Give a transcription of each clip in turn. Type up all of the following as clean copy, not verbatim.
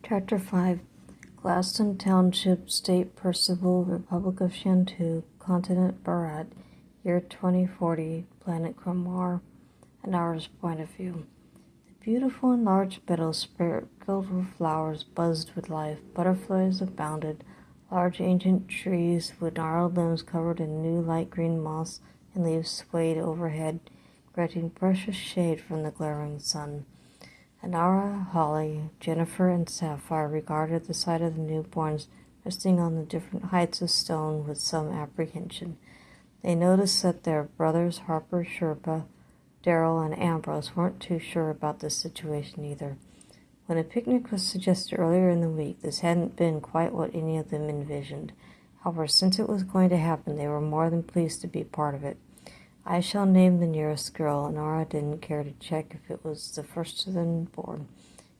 Chapter 5 Glaston Township, State Percival, Republic of Shantou, Continent Barat, Year 2040, Planet Cromar, an hour's point of view. The beautiful and large meadows sprinkled with flowers buzzed with life. Butterflies abounded. Large ancient trees with gnarled limbs covered in new light green moss and leaves swayed overhead, granting precious shade from the glaring sun. Anara, Holly, Jennifer, and Sapphire regarded the sight of the newborns resting on the different heights of stone with some apprehension. They noticed that their brothers Harper, Sherpa, Daryl, and Ambrose weren't too sure about this situation either. When a picnic was suggested earlier in the week, this hadn't been quite what any of them envisioned. However, since it was going to happen, they were more than pleased to be part of it. I shall name the nearest girl. Nora didn't care to check if it was the first of them born.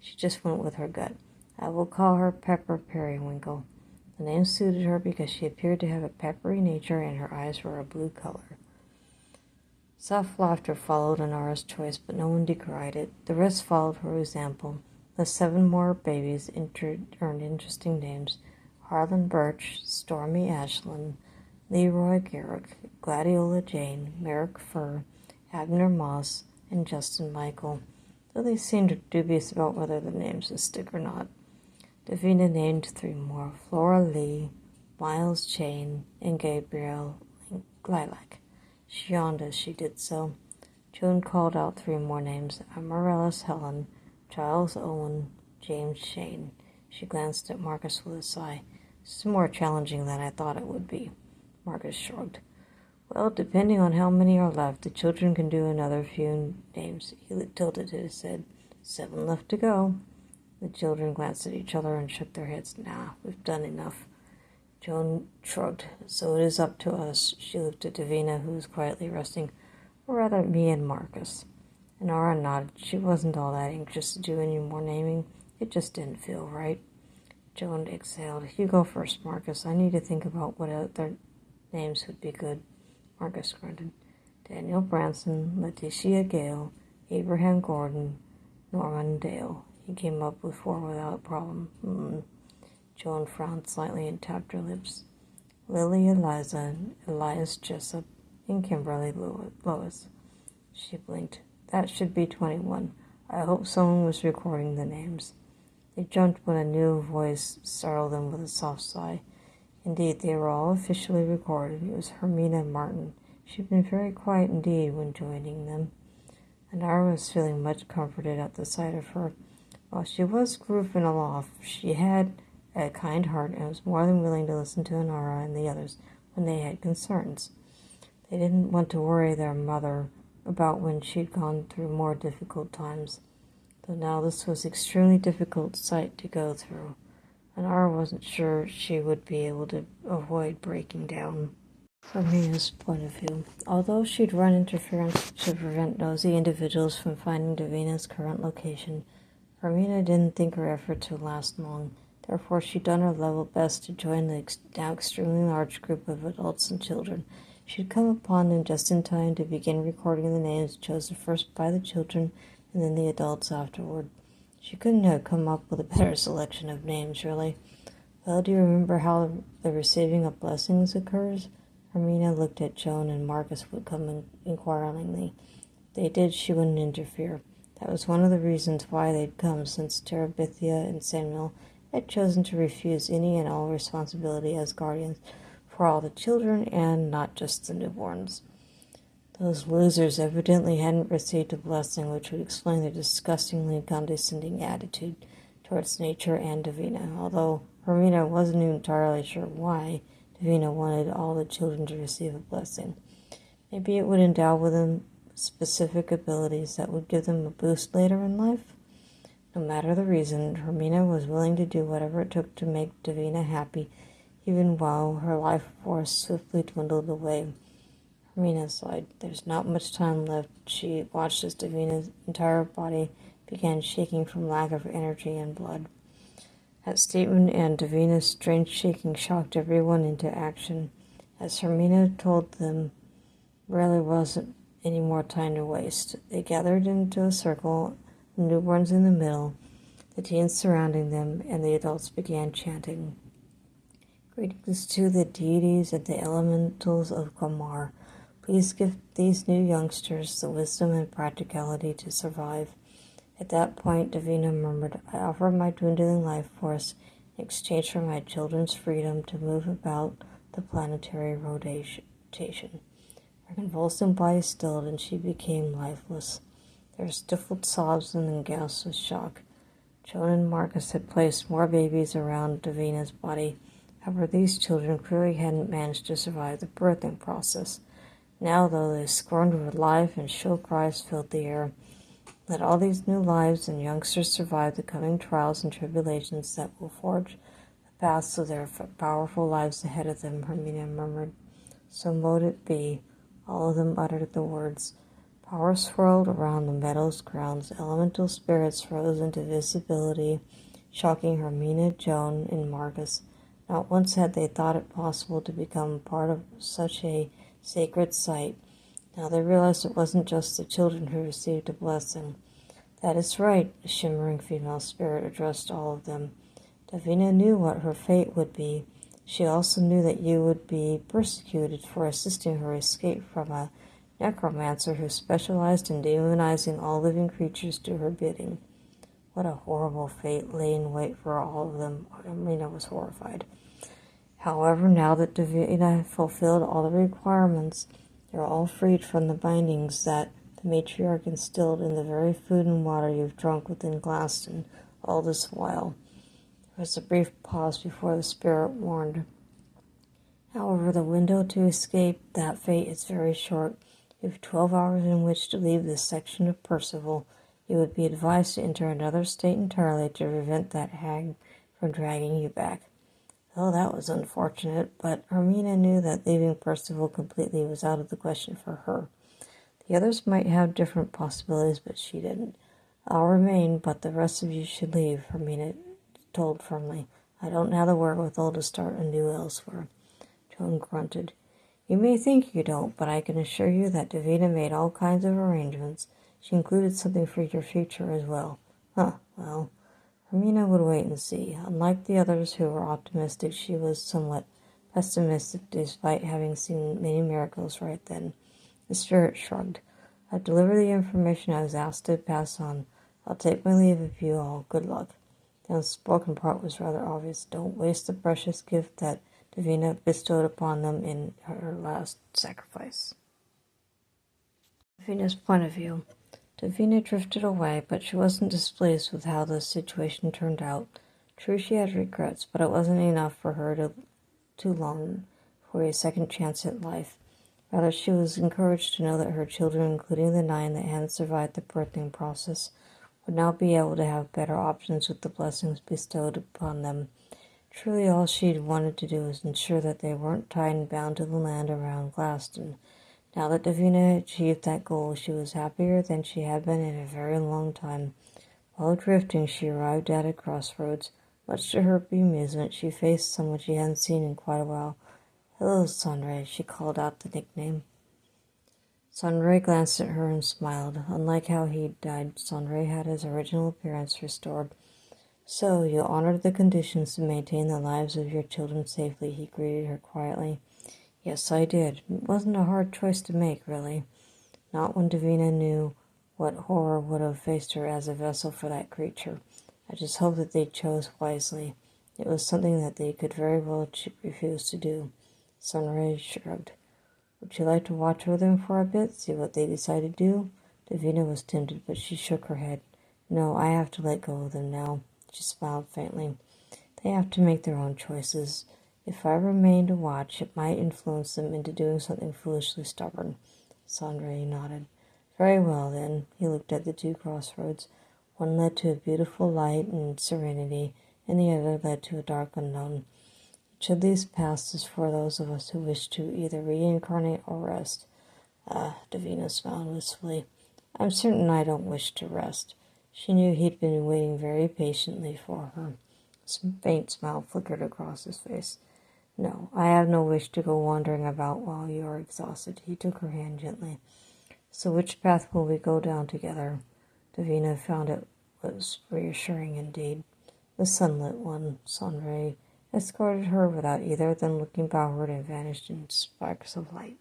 She just went with her gut. I will call her Pepper Periwinkle. The name suited her because she appeared to have a peppery nature and her eyes were a blue color. Soft laughter followed Honora's choice, but no one decried it. The rest followed her example. The 7 more babies earned interesting names: Harlan Birch, Stormy Ashland, Leroy Garrick, Gladiola Jane, Merrick Furr, Abner Moss, and Justin Michael, though they seemed dubious about whether the names would stick or not. Davina named 3 more: Flora Lee, Miles Chain, and Gabrielle Lilac. She yawned as she did so. Joan called out 3 more names: Amaryllis Helen, Giles Owen, James Shane. She glanced at Marcus with a sigh. It's more challenging than I thought it would be. Marcus shrugged. Well, depending on how many are left, the children can do another few names. He tilted his head. 7 left to go. The children glanced at each other and shook their heads. Nah, we've done enough. Joan shrugged. So it is up to us. She looked at Davina, who was quietly resting, or rather me and Marcus. Nora nodded. She wasn't all that anxious to do any more naming. It just didn't feel right. Joan exhaled. You go first, Marcus. I need to think about what other names would be good. Marcus grunted. Daniel Branson, Letitia Gale, Abraham Gordon, Norman Dale. He came up with 4 without problem. Joan frowned slightly and tapped her lips. Lily Eliza, Elias Jessup, and Kimberly Lois. She blinked. That should be 21. I hope someone was recording the names. They jumped when a new voice startled them with a soft sigh. Indeed, they were all officially recorded. It was Hermina Martin. She'd been very quiet indeed when joining them. Anara was feeling much comforted at the sight of her. While she was aloof and aloft, she had a kind heart and was more than willing to listen to Anara and the others when they had concerns. They didn't want to worry their mother about when she'd gone through more difficult times, though now this was extremely difficult sight to go through. Anara wasn't sure she would be able to avoid breaking down. From Mina's point of view, although she'd run interference to prevent nosy individuals from finding Davina's current location, Hermina didn't think her efforts would last long. Therefore, she'd done her level best to join the now extremely large group of adults and children. She'd come upon them just in time to begin recording the names chosen first by the children and then the adults afterward. She couldn't have come up with a better selection of names, really. Well, do you remember how the receiving of blessings occurs? Hermina looked at Joan, and Marcus would come in inquiringly. If they did, she wouldn't interfere. That was one of the reasons why they'd come, since Terabithia and Samuel had chosen to refuse any and all responsibility as guardians for all the children and not just the newborns. Those losers evidently hadn't received a blessing, which would explain their disgustingly condescending attitude towards nature and Davina, although Hermina wasn't entirely sure why Davina wanted all the children to receive a blessing. Maybe it would endow with them specific abilities that would give them a boost later in life. No matter the reason, Hermina was willing to do whatever it took to make Davina happy, even while her life force swiftly dwindled away. Hermina sighed. There's not much time left. She watched as Davina's entire body began shaking from lack of energy and blood. That statement and Davina's strange shaking shocked everyone into action. As Hermina told them, really wasn't any more time to waste. They gathered into a circle, the newborns in the middle. The teens surrounding them and the adults began chanting, "Greetings to the deities and the elementals of Kamar. Please give these new youngsters the wisdom and practicality to survive." At that point, Davina murmured, "I offer my dwindling life force in exchange for my children's freedom to move about the planetary rotation." Her convulsing body stilled, and she became lifeless. There were stifled sobs and then gasps of shock. Joan and Marcus had placed more babies around Davina's body. However, these children clearly hadn't managed to survive the birthing process. Now, though, they squirmed with life and shrill cries filled the air. Let all these new lives and youngsters survive the coming trials and tribulations that will forge the paths of their powerful lives ahead of them, Hermina murmured. So mote it be. All of them uttered the words. Power swirled around the meadow's grounds. Elemental spirits rose into visibility, shocking Hermina, Joan, and Marcus. Not once had they thought it possible to become part of such a sacred site. Now they realized it wasn't just the children who received a blessing. "That is right," a shimmering female spirit addressed all of them. Davina knew what her fate would be. She also knew that you would be persecuted for assisting her escape from a necromancer who specialized in demonizing all living creatures to her bidding. What a horrible fate lay in wait for all of them. Hermina was horrified. However, now that Davina fulfilled all the requirements, they were all freed from the bindings that the matriarch instilled in the very food and water you've drunk within Glaston all this while. There was a brief pause before the spirit warned. However, the window to escape that fate is very short. You have 12 hours in which to leave this section of Percival. You would be advised to enter another state entirely to prevent that hag from dragging you back. Oh, that was unfortunate, but Hermina knew that leaving Percival completely was out of the question for her. The others might have different possibilities, but she didn't. "I'll remain, but the rest of you should leave," Hermina told firmly. "I don't have the wherewithal to start anew elsewhere." Joan grunted. "You may think you don't, but I can assure you that Davina made all kinds of arrangements. She included something for your future as well." "Huh, well." Hermina would wait and see. Unlike the others who were optimistic, she was somewhat pessimistic despite having seen many miracles right then. The spirit shrugged. "I've delivered the information I was asked to pass on. I'll take my leave of you all. Good luck." The unspoken part was rather obvious. Don't waste the precious gift that Davina bestowed upon them in her last sacrifice. Davina's point of view. Davina drifted away, but she wasn't displeased with how the situation turned out. True, she had regrets, but it wasn't enough for her to long for a second chance at life. Rather, she was encouraged to know that her children, including the 9 that hadn't survived the birthing process, would now be able to have better options with the blessings bestowed upon them. Truly, all she'd wanted to do was ensure that they weren't tied and bound to the land around Glaston. Now that Davina had achieved that goal, she was happier than she had been in a very long time. While drifting, she arrived at a crossroads. Much to her bemusement, she faced someone she hadn't seen in quite a while. "Hello, Sunray," she called out the nickname. Sunray glanced at her and smiled. Unlike how he'd died, Sunray had his original appearance restored. "So, you honored the conditions to maintain the lives of your children safely," he greeted her quietly. "Yes, I did. It wasn't a hard choice to make, really. Not when Davina knew what horror would have faced her as a vessel for that creature. I just hoped that they chose wisely. It was something that they could very well refuse to do." Sunray shrugged. "Would you like to watch over them for a bit, see what they decide to do?" Davina was tempted, but she shook her head. "No, I have to let go of them now." She smiled faintly. "They have to make their own choices. If I remain to watch, it might influence them into doing something foolishly stubborn." Sunray nodded. "Very well, then." He looked at the 2 crossroads. One led to a beautiful light and serenity, and the other led to a dark unknown. Each of these paths is for those of us who wish to either reincarnate or rest. Davina smiled wistfully. "I'm certain I don't wish to rest." She knew he'd been waiting very patiently for her. Some faint smile flickered across his face. "No, I have no wish to go wandering about while you are exhausted." He took her hand gently. "So which path will we go down together?" Davina found it was reassuring indeed. The sunlit one, Sunray, escorted her without either of them looking backward and vanished in sparks of light.